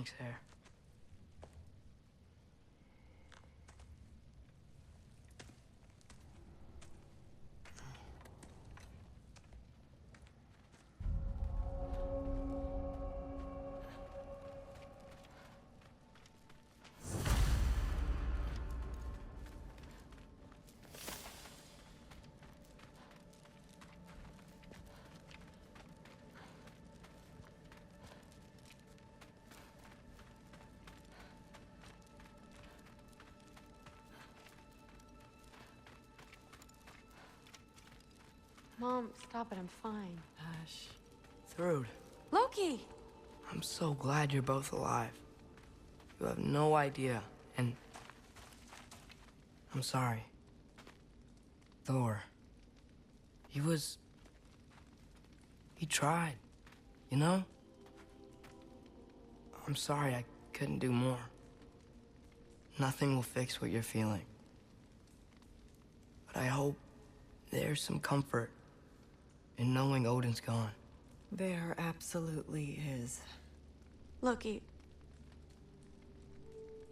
Thanks, Hare. Mom, stop it, I'm fine. Hush. Thrud, Loki! I'm so glad you're both alive. You have no idea, and... I'm sorry. Thor. He tried, you know? I'm sorry I couldn't do more. Nothing will fix what you're feeling. But I hope there's some comfort in knowing Odin's gone. There absolutely is. Loki,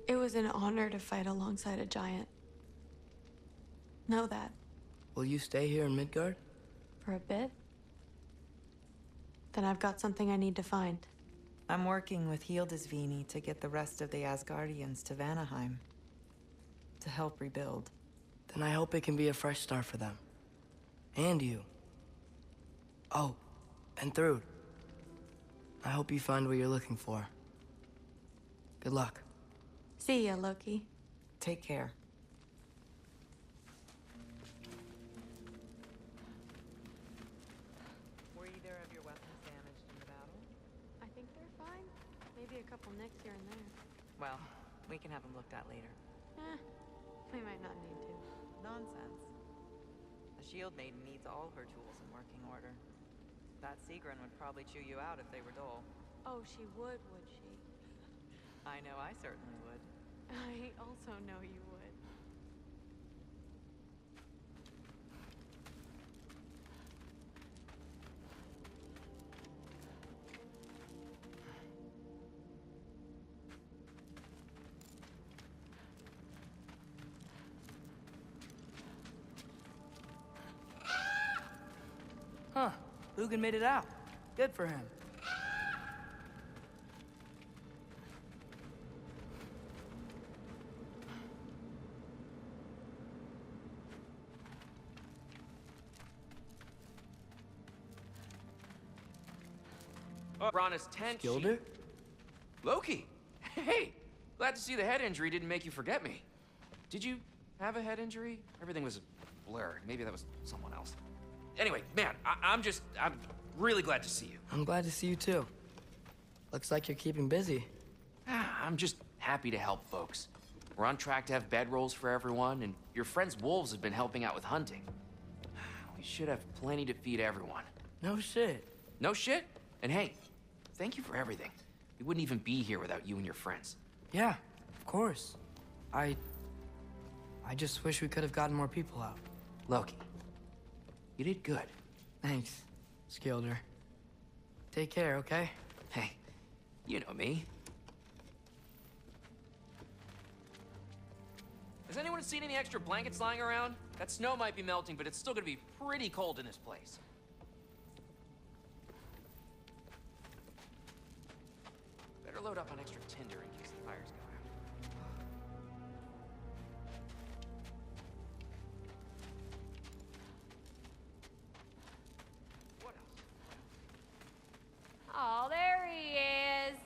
it was an honor to fight alongside a giant. Know that. Will you stay here in Midgard? For a bit? Then I've got something I need to find. I'm working with Hildisvini to get the rest of the Asgardians to Vanaheim. To help rebuild. Then I hope it can be a fresh start for them. And you. Oh, and Thrud. I hope you find what you're looking for. Good luck. See ya, Loki. Take care. Were either of your weapons damaged in the battle? I think they're fine. Maybe a couple nicks here and there. Well, we can have them looked at later. We might not need to. Nonsense. A shield maiden needs all her tools in working order. That Sigrun would probably chew you out if they were dull. Oh, she would she? I know I certainly would. I also know you would. Huh. Lugan made it out. Good for him. Brana's tent. Gilder? Loki! Hey! Glad to see the head injury didn't make you forget me. Did you have a head injury? Everything was blurred. Maybe that was someone else. Anyway, man, I'm really glad to see you. I'm glad to see you too. Looks like you're keeping busy. I'm just happy to help folks. We're on track to have bedrolls for everyone, and your friends' wolves have been helping out with hunting. We should have plenty to feed everyone. No shit. No shit? And hey, thank you for everything. We wouldn't even be here without you and your friends. Yeah, of course. I just wish we could have gotten more people out. Loki, you did good. Thanks, Skilder. Take care, okay? Hey, you know me. Has anyone seen any extra blankets lying around? That snow might be melting, but it's still gonna be pretty cold in this place. Better load up on extra tinder in case the fires go out. What else? Oh, there he is.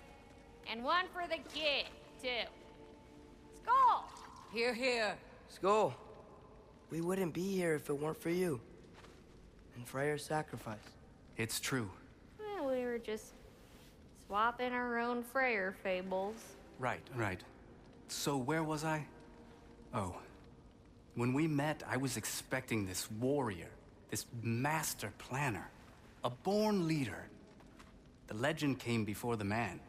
And one for the kid, too. Skull! Here, here. Skull, we wouldn't be here if it weren't for you. And Freyr's sacrifice. It's true. Well, we were just swapping our own Freyr fables. Right. So where was I? Oh. When we met, I was expecting this warrior, this master planner, a born leader. The legend came before the man.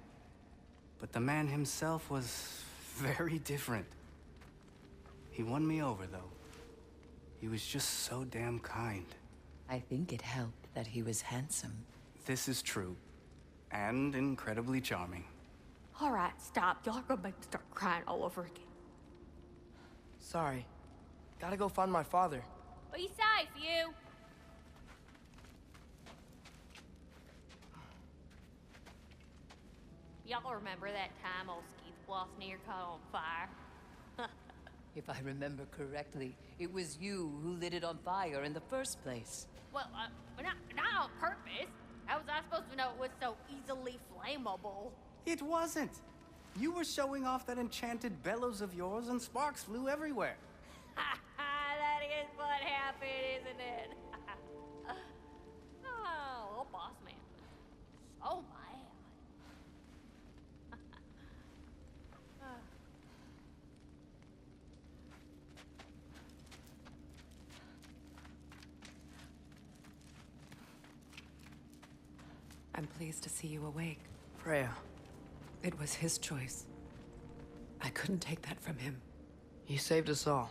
But the man himself was very different. He won me over, though. He was just so damn kind. I think it helped that he was handsome. This is true. And incredibly charming. All right, stop. Y'all are gonna make me start crying all over again. Sorry. Gotta go find my father. Be safe, you. Y'all remember that time old Skeethbloss near caught on fire? If I remember correctly, it was you who lit it on fire in the first place. Well, not on purpose. How was I supposed to know it was so easily flammable? It wasn't. You were showing off that enchanted bellows of yours and sparks flew everywhere. That is what happened, isn't it? Oh, boss man. So mad. I'm pleased to see you awake. Freya, It was his choice. I couldn't take that from him. you saved us all.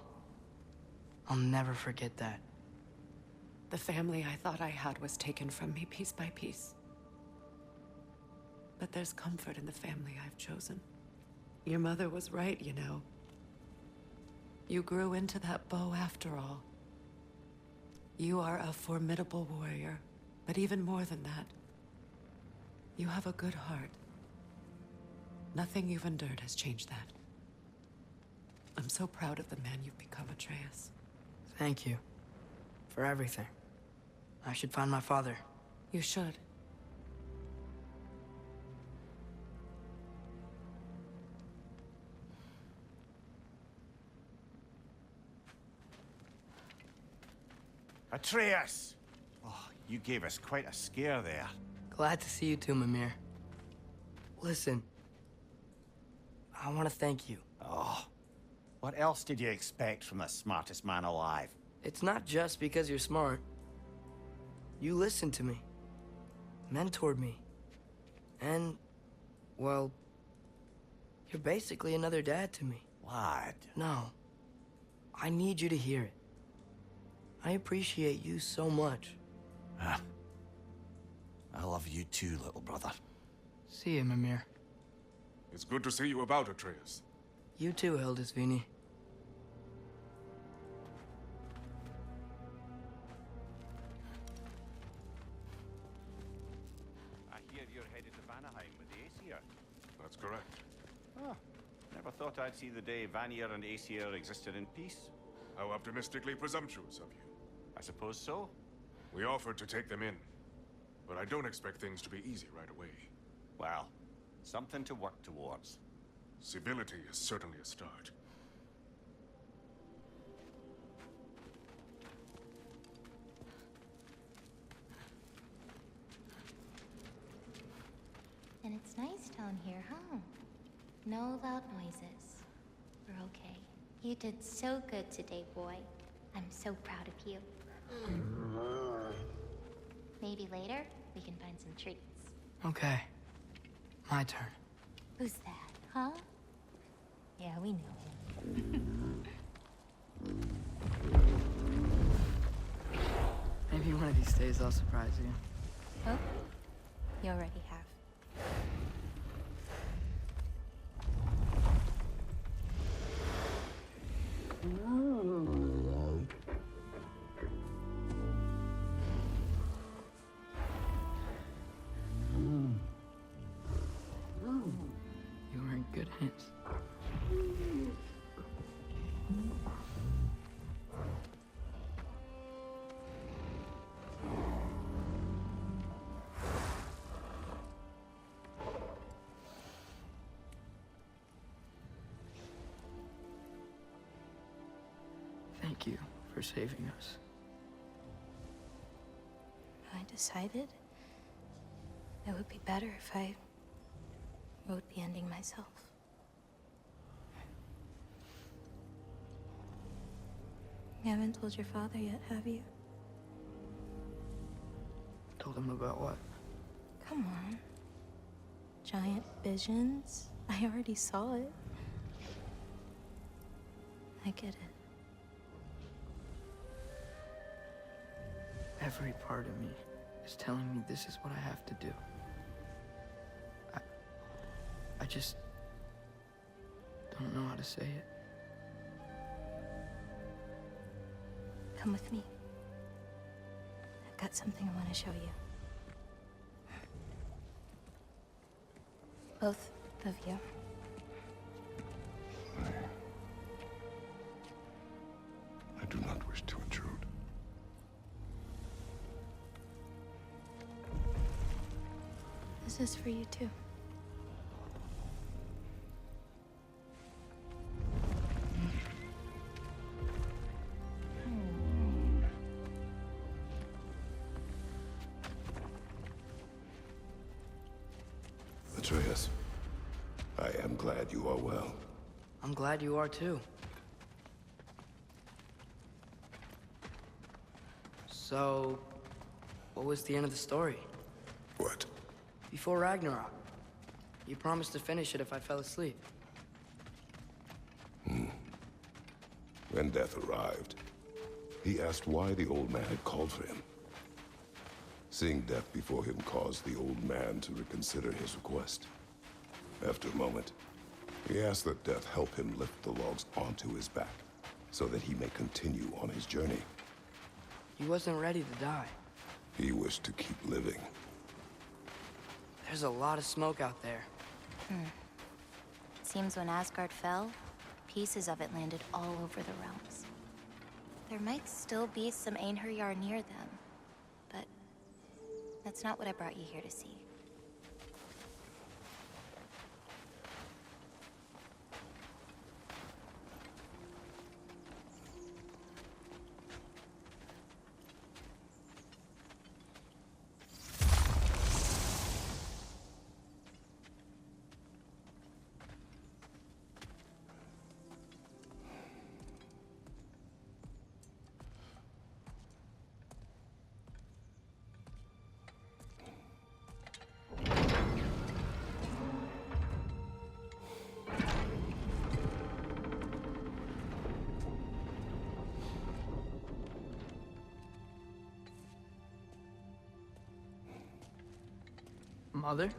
I'll never forget that. The family I thought I had was taken from me piece by piece. But there's comfort in the family I've chosen. Your mother was right, you know. You grew into that bow after all. You are a formidable warrior, but even more than that, you have a good heart. Nothing you've endured has changed that. I'm so proud of the man you've become, Atreus. Thank you. For everything. I should find my father. You should. Atreus! Oh, you gave us quite a scare there. Glad to see you too, Mimir. Listen. I want to thank you. Oh, what else did you expect from the smartest man alive? It's not just because you're smart. You listened to me. Mentored me. And, well, you're basically another dad to me. Lad. No. I need you to hear it. I appreciate you so much. I love you too, little brother. See you, Mimir. It's good to see you about, Atreus. You too, Hildisvini. I hear you're headed to Vanaheim with the Æsir. That's correct. Oh, never thought I'd see the day Vanir and Æsir existed in peace. How optimistically presumptuous of you. I suppose so. We offered to take them in, but I don't expect things to be easy right away. Well, something to work towards. Civility is certainly a start. And it's nice down here, huh? No loud noises. We're okay. You did so good today, boy. I'm so proud of you. Maybe later, we can find some treats. Okay. My turn. Who's that, huh? Yeah, we know him. Maybe one of these days I'll surprise you. Oh, you already have. You were in good hands. Thank you for saving us. I decided it would be better if I wrote the ending myself. You haven't told your father yet, have you? Told him about what? Come on. Giant visions? I already saw it. I get it. Every part of me is telling me this is what I have to do. I just don't know how to say it. Come with me. I've got something I want to show you. Both of you. I do not wish to intrude. This is for you too. Atreus, I am glad you are well. I'm glad you are too. So, what was the end of the story? What? Before Ragnarok, you promised to finish it if I fell asleep. When death arrived, he asked why the old man had called for him. Seeing death before him caused the old man to reconsider his request. After a moment, he asked that death help him lift the logs onto his back, so that he may continue on his journey. He wasn't ready to die. He wished to keep living. There's a lot of smoke out there. It seems when Asgard fell, pieces of it landed all over the realms. There might still be some Einherjar near them, but that's not what I brought you here to see. Mother?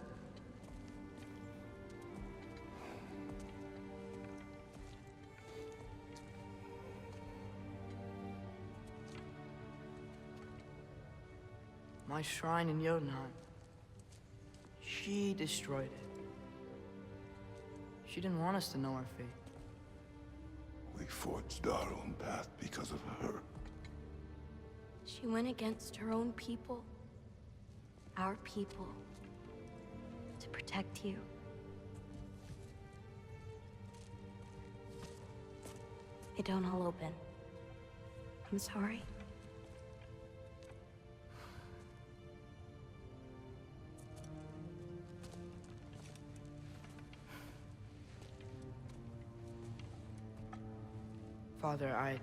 My shrine in Jotunheim. She destroyed it. She didn't want us to know our fate. We forged our own path because of her. She went against her own people. Our people. To protect you. It don't all open. I'm sorry. Father, I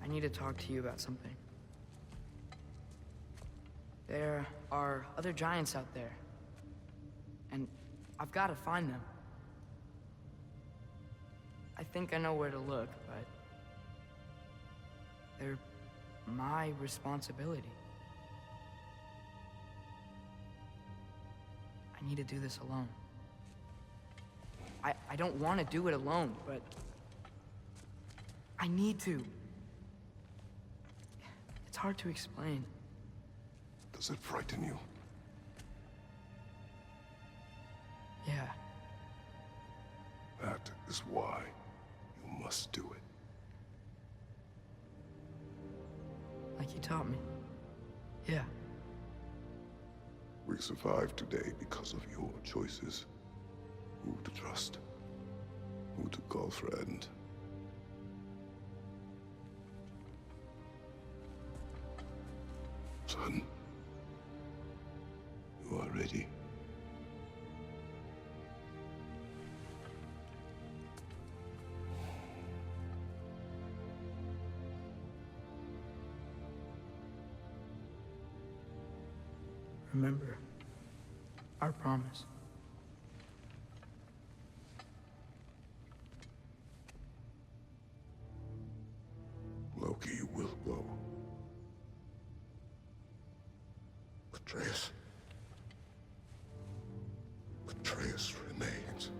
need to talk to you about something. There are other giants out there, and I've got to find them. I think I know where to look, but they're my responsibility. I need to do this alone. I don't want to do it alone, but I need to. It's hard to explain. Does it frighten you? Yeah. That is why you must do it. Like you taught me. Yeah. We survived today because of your choices. Who to trust, who to call friend. Son, you are ready. Remember our promise. Loki will go. Atreus. Atreus remains.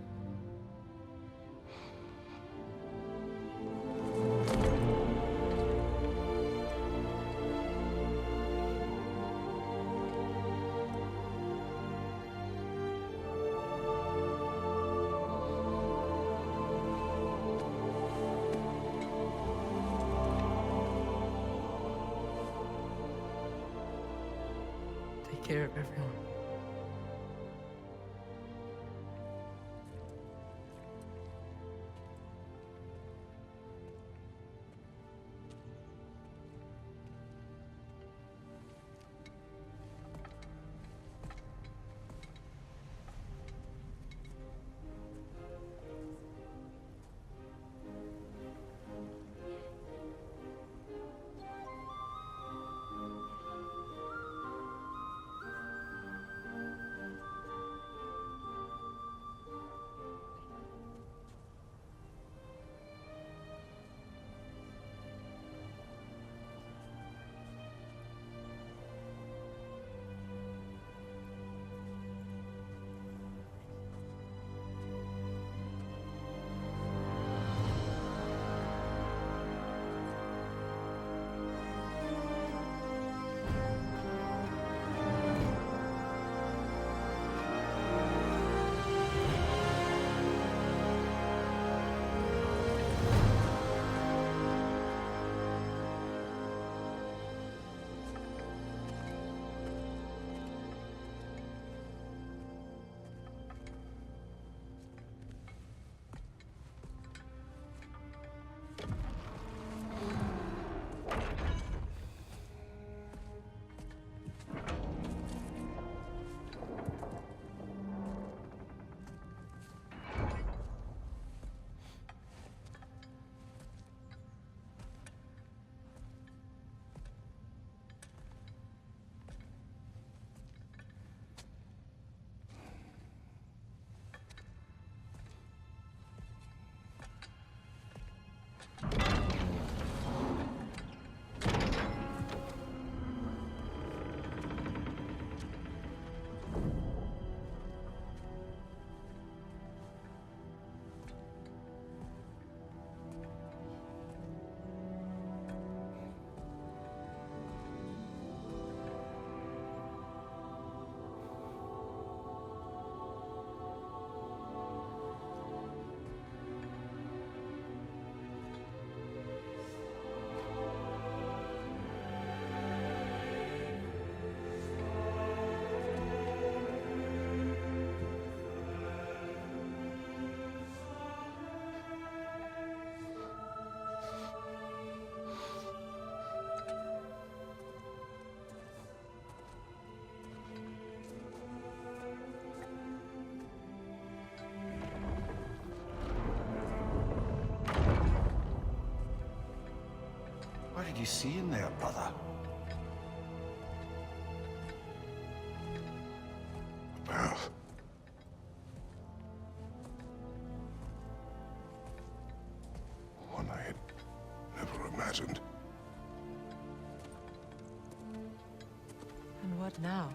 Take care of everyone. What did you see in there, brother? A path. One I had never imagined. And what now?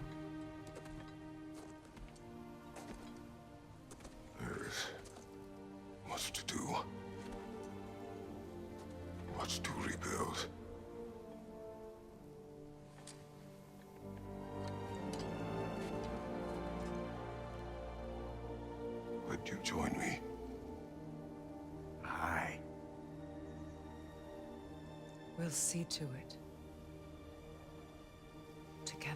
There is much to do. Much to rebuild. Would you join me? Aye. We'll see to it. Together.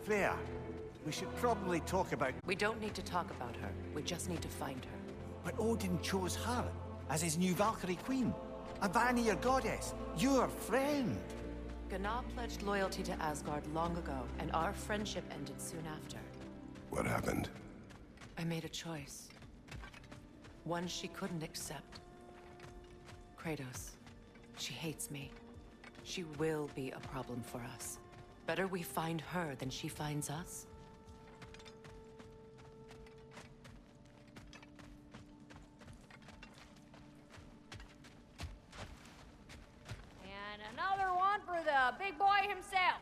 Freya, we should probably talk about... We don't need to talk about her. We just need to find her. But Odin chose her as his new Valkyrie queen. A Vanir goddess. Your friend. Gná pledged loyalty to Asgard long ago, and our friendship ended soon after. What happened? I made a choice. One she couldn't accept. Kratos. She hates me. She will be a problem for us. Better we find her than she finds us. And another one for the big boy himself.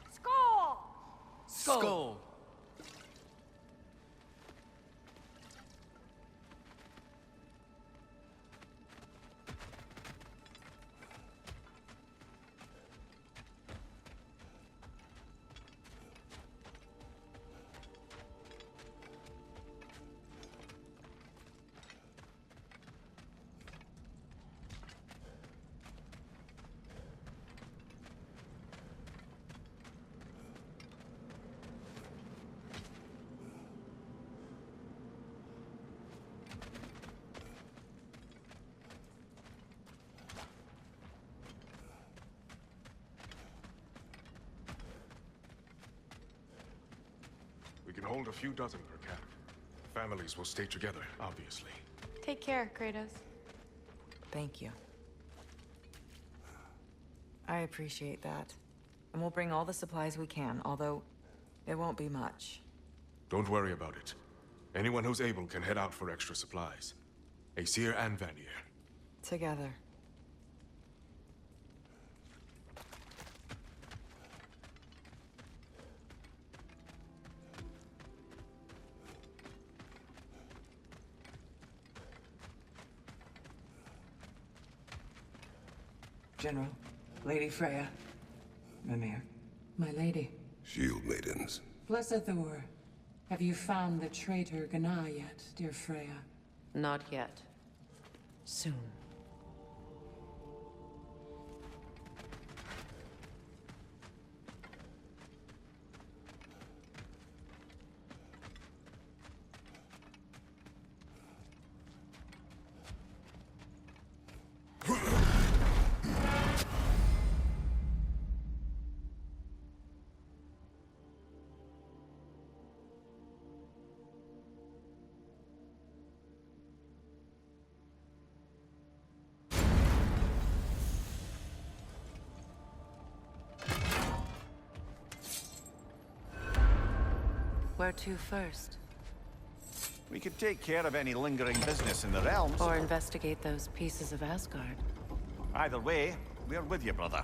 Skull! Skull. We can hold a few dozen per camp. Families will stay together, obviously. Take care, Kratos. Thank you. I appreciate that. And we'll bring all the supplies we can, although it won't be much. Don't worry about it. Anyone who's able can head out for extra supplies. Æsir and Vanir. Together. General, Lady Freya. Mimir. My lady. Shield maidens. Blessed Thor. Have you found the traitor Gná yet, dear Freya? Not yet. Soon. Where to first? We could take care of any lingering business in the realms. Or investigate those pieces of Asgard. Either way, we're with you, brother.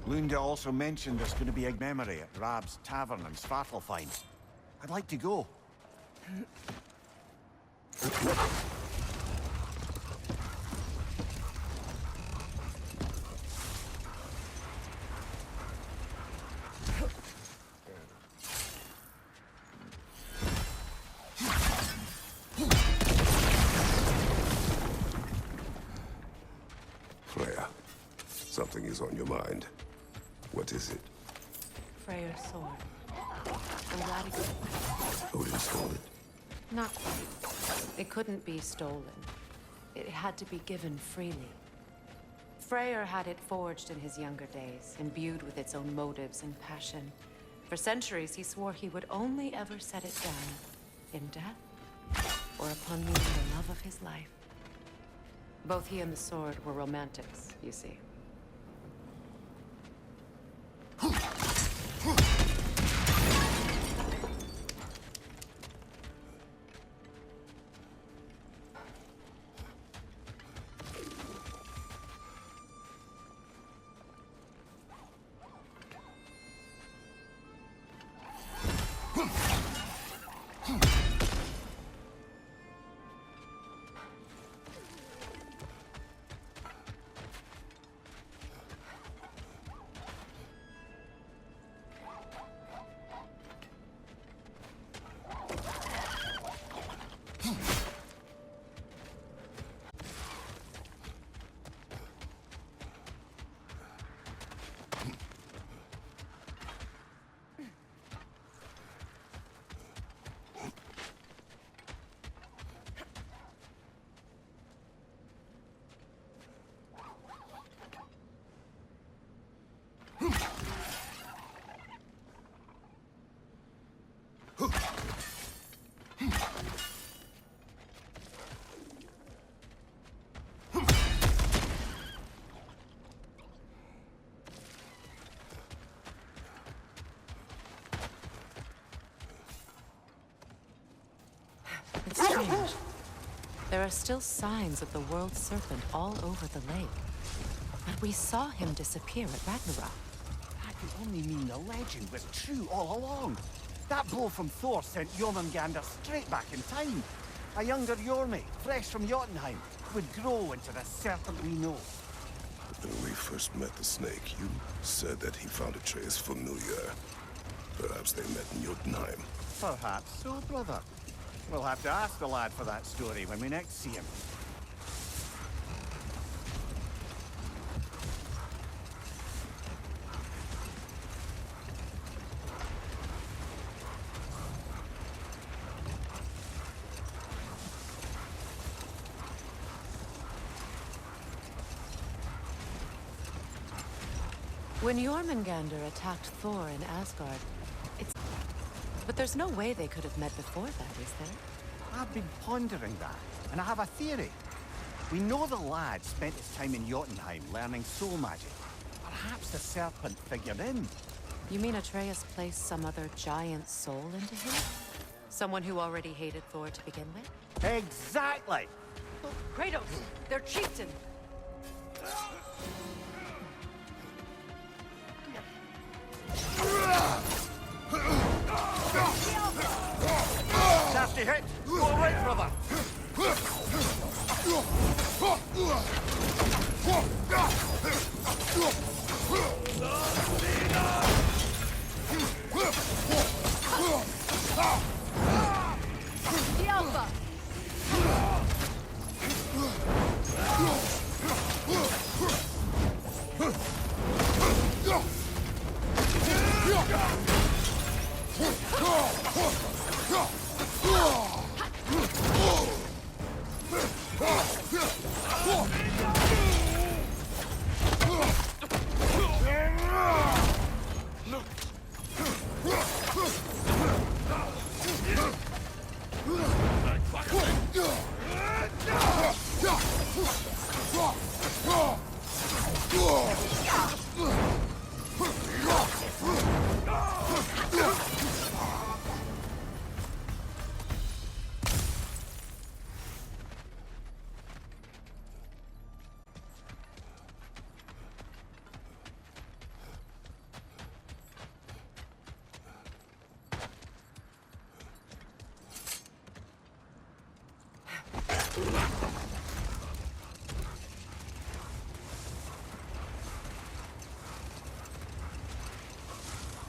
Lunda also mentioned there's going to be a memory at Rab's Tavern in Svartalfheim. I'd like to go. Freya, something is on your mind. What is it? Freyr's sword. Radical. Odin stole it. Not quite. It couldn't be stolen. It had to be given freely. Freyr had it forged in his younger days, imbued with its own motives and passion. For centuries, he swore he would only ever set it down in death, or upon meeting the love of his life. Both he and the sword were romantics, you see. strange. There are still signs of the world serpent all over the lake. But we saw him disappear at Ragnarok. That could only mean the legend was true all along. That blow from Thor sent Jormungandr straight back in time. A younger Jormi, fresh from Jotunheim, would grow into the serpent we know. When we first met the snake, you said that he found Atreus familiar. Perhaps they met in Jotunheim. Perhaps so, brother. We'll have to ask the lad for that story when we next see him. When Jormungandr attacked Thor in Asgard, but there's no way they could have met before that, is there? I've been pondering that, and I have a theory. We know the lad spent his time in Jotunheim learning soul magic. Perhaps the serpent figured in. You mean Atreus placed some other giant soul into him? Someone who already hated Thor to begin with? Exactly! Kratos! Their chieftain! Nasty hit! Go right, brother! The Alpha!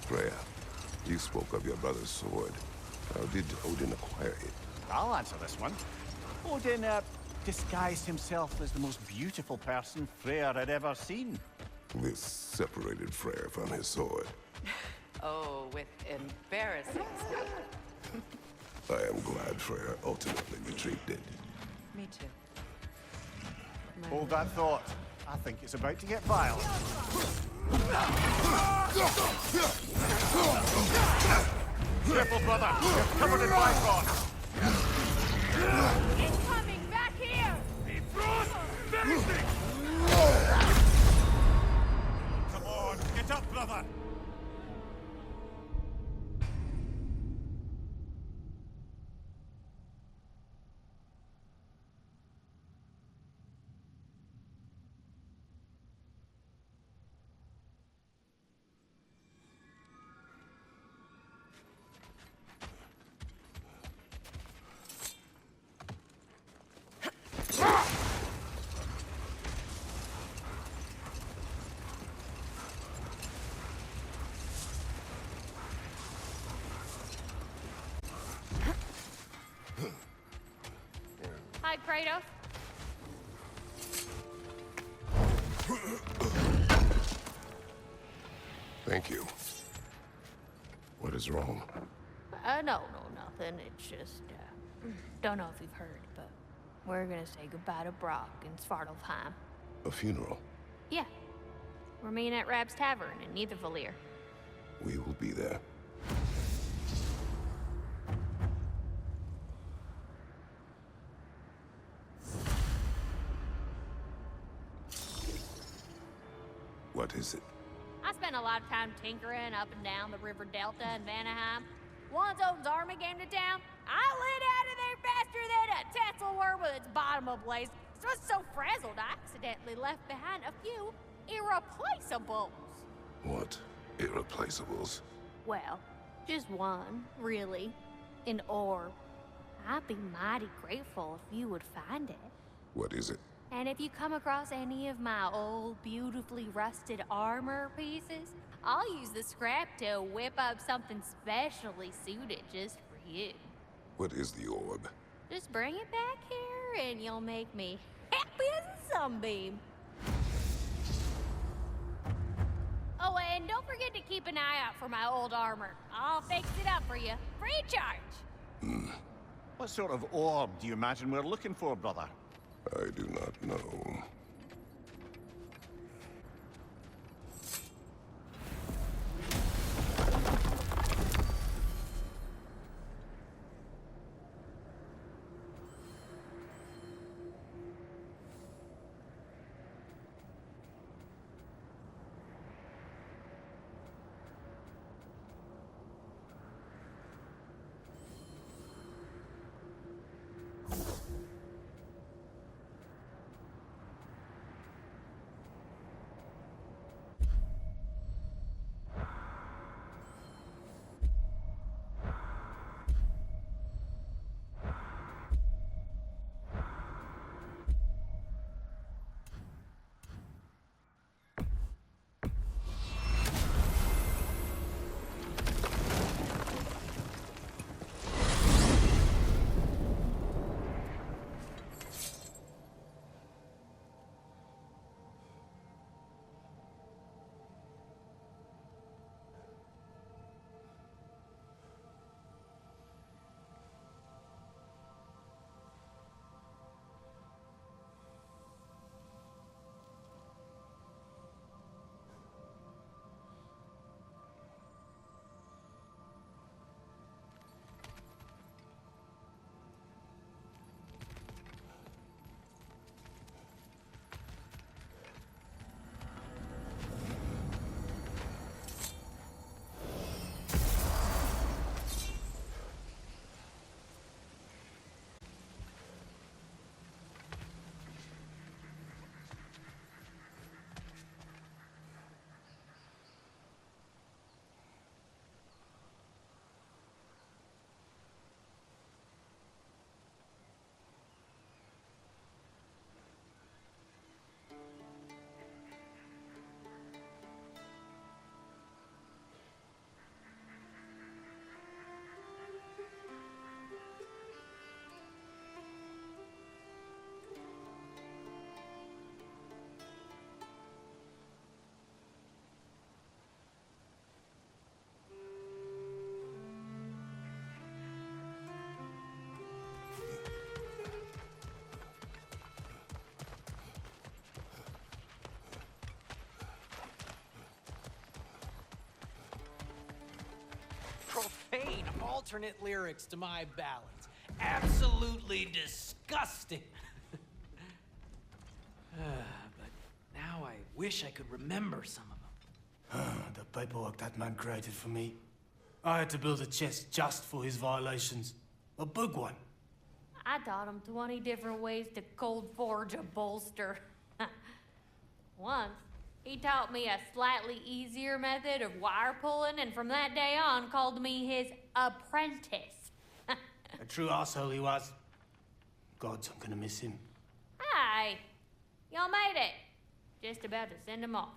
Freya, you spoke of your brother's sword. How did Odin acquire it? I'll answer this one. Odin, disguised himself as the most beautiful person Freyr had ever seen. This separated Freyr from his sword. Oh, with embarrassing speed. I am glad Freyr ultimately retrieved it. Me too. Hold that thought. I think it's about to get vile. Careful, brother. You're covered in Bifrost. Incoming! Back here! Bifrost! Anything! Come on, get up, brother. Hi, Kratos. Thank you. What is wrong? No, nothing. It's just, don't know if you've heard, but we're gonna say goodbye to Brock in Svartalfheim. A funeral? Yeah. We're meeting at Rab's Tavern in Niflheim. We will be there. What is it? I spent a lot of time tinkering up and down the river delta in Vanaheim. Once Odin's army came to town, I lit out of there faster than Tasselworm with its bottom ablaze was so frazzled I accidentally left behind a few irreplaceables. What irreplaceables? Well, just one, really. An orb. I'd be mighty grateful if you would find it. What is it? And if you come across any of my old, beautifully rusted armor pieces, I'll use the scrap to whip up something specially suited just for you. What is the orb? Just bring it back here and you'll make me happy as a sunbeam. Oh, and don't forget to keep an eye out for my old armor. I'll fix it up for you, free of charge. What sort of orb do you imagine we're looking for, brother? I do not know. Profane alternate lyrics to my ballads. Absolutely disgusting. But now I wish I could remember some of them. The paperwork that man created for me. I had to build a chest just for his violations. A big one. I taught him 20 different ways to cold forge a bolster. Once, he taught me a slightly easier method of wire pulling, and from that day on called me his apprentice. A true asshole he was. Gods, I'm gonna miss him. Hi, y'all made it. Just about to send him off.